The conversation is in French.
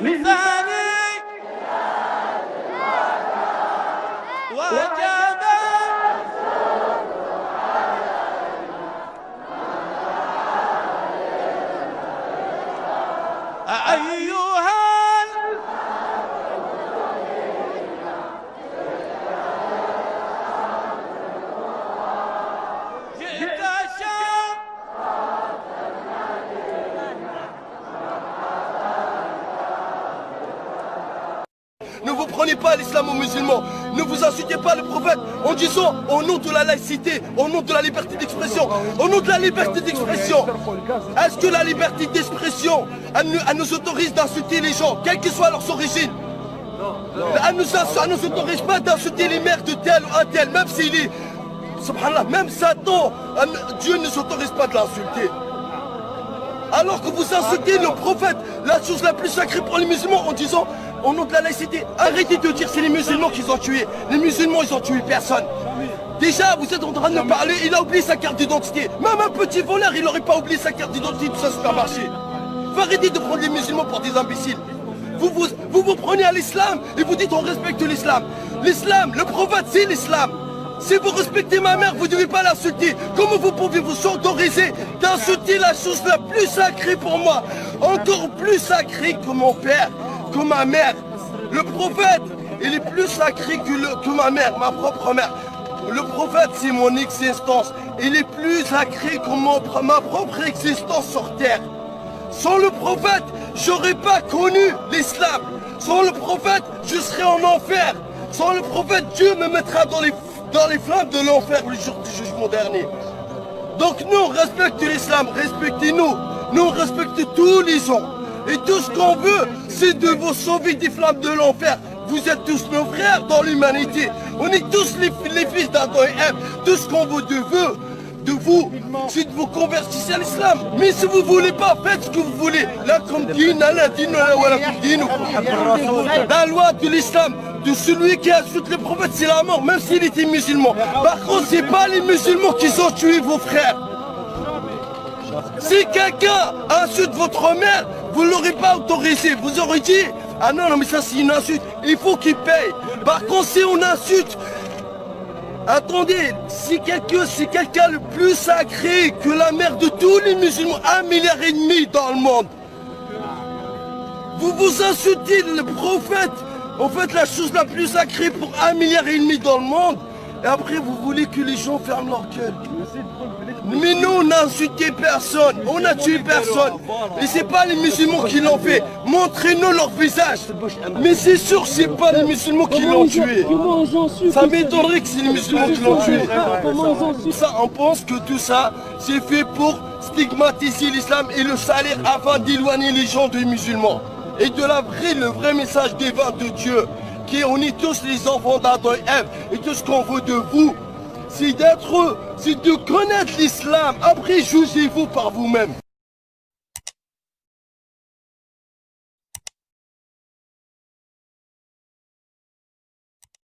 الثاني وجب أيها جئت شاء Ne vous prenez pas l'islam aux musulmans. Ne vous insultez pas le prophète en disant au nom de la laïcité, au nom de la liberté d'expression, au nom de la liberté d'expression. Est-ce que la liberté d'expression, elle nous autorise d'insulter les gens, quelle que soit leur origine? Elle nous autorise pas d'insulter les mères de tel ou un tel, même s'il est, subhanallah, même Satan, Dieu ne nous autorise pas de l'insulter. Alors que vous insultez le prophète, la chose la plus sacrée pour les musulmans en disant au nom de la laïcité, arrêtez de dire c'est les musulmans qui ont tué. Les musulmans ils ont tué personne. Déjà vous êtes en train de parler, il a oublié sa carte d'identité. Même un petit voleur il n'aurait pas oublié sa carte d'identité de son supermarché. Faut arrêter de prendre les musulmans pour des imbéciles. Vous prenez à l'islam et vous dites on respecte l'islam. L'islam, le prophète c'est l'islam. Si vous respectez ma mère, vous ne devez pas l'insulter. Comment vous pouvez vous autoriser d'insulter la chose la plus sacrée pour moi? Encore plus sacrée que mon père, que ma mère. Le prophète, il est plus sacré que ma mère, ma propre mère. Le prophète, c'est mon existence. Il est plus sacré que ma propre existence sur terre. Sans le prophète, j'aurais pas connu l'islam. Sans le prophète, je serais en enfer. Sans le prophète, Dieu me mettra dans les flammes de l'enfer le jour du jugement dernier. Donc nous, on respecte l'islam, respectez-nous. Nous, on respecte tous les gens. Et tout ce qu'on veut, c'est de vous sauver des flammes de l'enfer. Vous êtes tous nos frères dans l'humanité. On est tous les fils d'Adam et Ève. Tout ce qu'on veut de vous, c'est de vous convertir à l'islam. Mais si vous voulez pas, faites ce que vous voulez. La loi de l'islam, de celui qui insulte le prophète, c'est la mort, même s'il était musulman. Par contre, c'est pas les musulmans qui ont tué vos frères. Si quelqu'un insulte votre mère, vous ne l'aurez pas autorisé. Vous aurez dit, ah non, mais ça c'est une insulte, il faut qu'il paye. Par contre, si on insulte, attendez, si quelqu'un le plus sacré que la mère de tous les musulmans, 1,5 milliard dans le monde. Vous insultez le prophète, en fait la chose la plus sacrée pour 1,5 milliard dans le monde. Et après vous voulez que les gens ferment leur gueule. Mais nous on n'a insulté personne, on n'a tué personne. Et c'est pas les musulmans qui l'ont fait. Montrez-nous leur visage. Mais c'est sûr c'est pas les musulmans qui l'ont tué. Ça m'étonnerait que c'est les musulmans qui l'ont tué. Ça, on pense que tout ça c'est fait pour stigmatiser l'islam et le salir afin d'éloigner les gens des musulmans. Et de le vrai message divin de Dieu. On est tous les enfants d'Adam et Ève. Et tout ce qu'on veut de vous, c'est de connaître l'islam. Après, jugez-vous par vous-même.